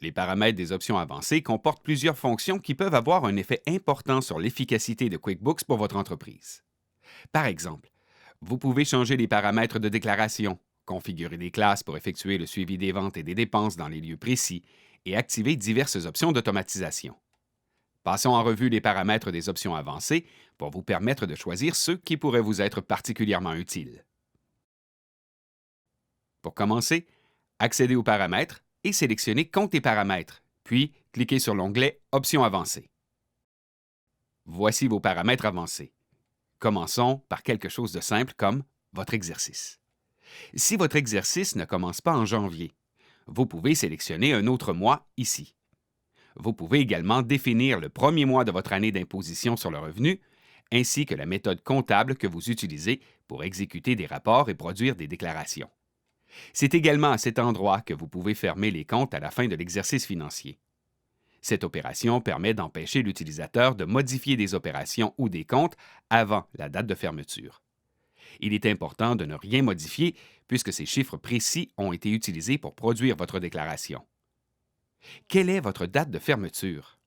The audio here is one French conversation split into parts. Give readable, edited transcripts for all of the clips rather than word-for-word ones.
Les paramètres des options avancées comportent plusieurs fonctions qui peuvent avoir un effet important sur l'efficacité de QuickBooks pour votre entreprise. Par exemple, vous pouvez changer les paramètres de déclaration, configurer des classes pour effectuer le suivi des ventes et des dépenses dans les lieux précis et activer diverses options d'automatisation. Passons en revue les paramètres des options avancées pour vous permettre de choisir ceux qui pourraient vous être particulièrement utiles. Pour commencer, accédez aux paramètres et sélectionnez Comptes et paramètres, puis cliquez sur l'onglet Options avancées. Voici vos paramètres avancés. Commençons par quelque chose de simple comme votre exercice. Si votre exercice ne commence pas en janvier, vous pouvez sélectionner un autre mois ici. Vous pouvez également définir le premier mois de votre année d'imposition sur le revenu, ainsi que la méthode comptable que vous utilisez pour exécuter des rapports et produire des déclarations. C'est également à cet endroit que vous pouvez fermer les comptes à la fin de l'exercice financier. Cette opération permet d'empêcher l'utilisateur de modifier des opérations ou des comptes avant la date de fermeture. Il est important de ne rien modifier puisque ces chiffres précis ont été utilisés pour produire votre déclaration. Quelle est votre date de fermeture?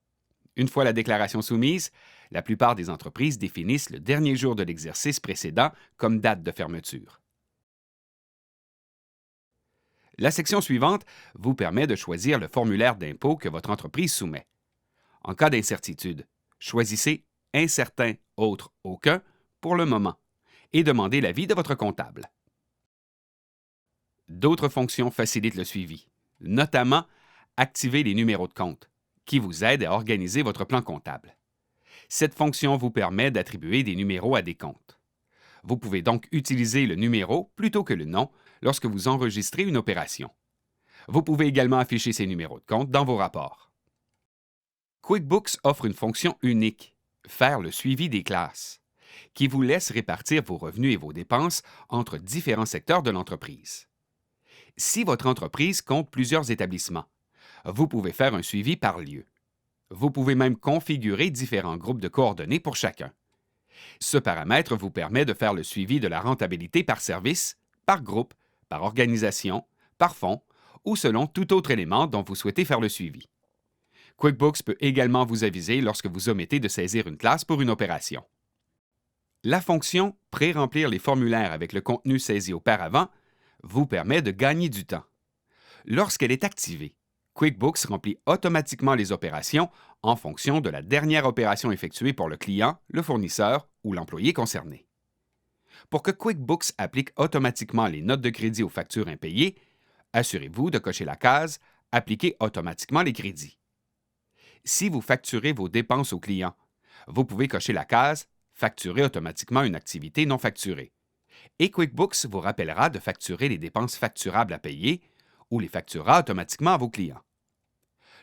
Une fois la déclaration soumise, la plupart des entreprises définissent le dernier jour de l'exercice précédent comme date de fermeture. La section suivante vous permet de choisir le formulaire d'impôt que votre entreprise soumet. En cas d'incertitude, choisissez Incertain, autre, aucun pour le moment et demandez l'avis de votre comptable. D'autres fonctions facilitent le suivi, notamment activer les numéros de compte, qui vous aident à organiser votre plan comptable. Cette fonction vous permet d'attribuer des numéros à des comptes. Vous pouvez donc utiliser le numéro plutôt que le nom lorsque vous enregistrez une opération. Vous pouvez également afficher ces numéros de compte dans vos rapports. QuickBooks offre une fonction unique, faire le suivi des classes, qui vous laisse répartir vos revenus et vos dépenses entre différents secteurs de l'entreprise. Si votre entreprise compte plusieurs établissements, vous pouvez faire un suivi par lieu. Vous pouvez même configurer différents groupes de coordonnées pour chacun. Ce paramètre vous permet de faire le suivi de la rentabilité par service, par groupe, par organisation, par fonds ou selon tout autre élément dont vous souhaitez faire le suivi. QuickBooks peut également vous aviser lorsque vous omettez de saisir une classe pour une opération. La fonction « Pré-remplir les formulaires avec le contenu saisi auparavant » vous permet de gagner du temps. Lorsqu'elle est activée, QuickBooks remplit automatiquement les opérations en fonction de la dernière opération effectuée pour le client, le fournisseur ou l'employé concerné. Pour que QuickBooks applique automatiquement les notes de crédit aux factures impayées, assurez-vous de cocher la case « Appliquer automatiquement les crédits ». Si vous facturez vos dépenses au client, vous pouvez cocher la case « Facturer automatiquement une activité non facturée » et QuickBooks vous rappellera de facturer les dépenses facturables à payer ou les facturera automatiquement à vos clients.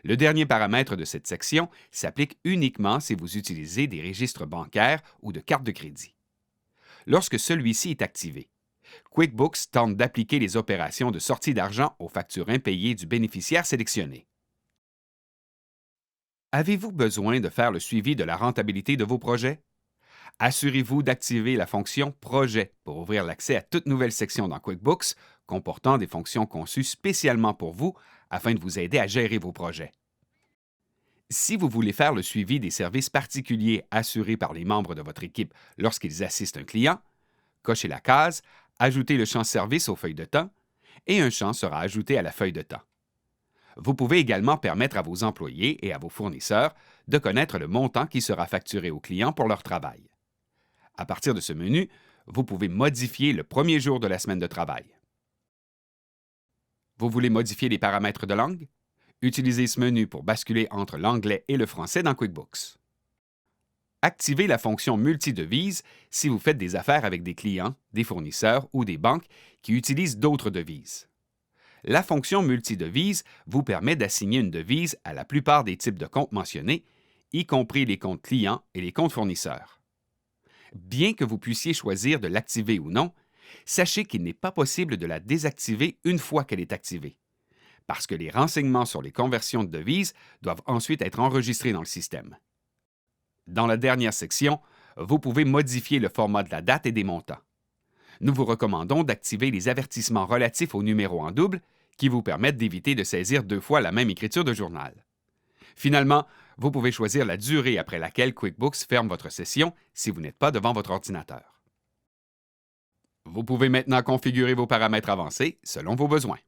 Le dernier paramètre de cette section s'applique uniquement si vous utilisez des registres bancaires ou de cartes de crédit. Lorsque celui-ci est activé, QuickBooks tente d'appliquer les opérations de sortie d'argent aux factures impayées du bénéficiaire sélectionné. Avez-vous besoin de faire le suivi de la rentabilité de vos projets? Assurez-vous d'activer la fonction « Projet » pour ouvrir l'accès à toute nouvelle section dans QuickBooks comportant des fonctions conçues spécialement pour vous afin de vous aider à gérer vos projets. Si vous voulez faire le suivi des services particuliers assurés par les membres de votre équipe lorsqu'ils assistent un client, cochez la case « Ajouter le champ Service aux feuilles de temps » et un champ sera ajouté à la feuille de temps. Vous pouvez également permettre à vos employés et à vos fournisseurs de connaître le montant qui sera facturé aux clients pour leur travail. À partir de ce menu, vous pouvez modifier le premier jour de la semaine de travail. Vous voulez modifier les paramètres de langue? Utilisez ce menu pour basculer entre l'anglais et le français dans QuickBooks. Activez la fonction multidevise si vous faites des affaires avec des clients, des fournisseurs ou des banques qui utilisent d'autres devises. La fonction multidevise vous permet d'assigner une devise à la plupart des types de comptes mentionnés, y compris les comptes clients et les comptes fournisseurs. Bien que vous puissiez choisir de l'activer ou non, sachez qu'il n'est pas possible de la désactiver une fois qu'elle est activée, parce que les renseignements sur les conversions de devises doivent ensuite être enregistrés dans le système. Dans la dernière section, vous pouvez modifier le format de la date et des montants. Nous vous recommandons d'activer les avertissements relatifs aux numéros en double qui vous permettent d'éviter de saisir 2 fois la même écriture de journal. Finalement, vous pouvez choisir la durée après laquelle QuickBooks ferme votre session si vous n'êtes pas devant votre ordinateur. Vous pouvez maintenant configurer vos paramètres avancés selon vos besoins.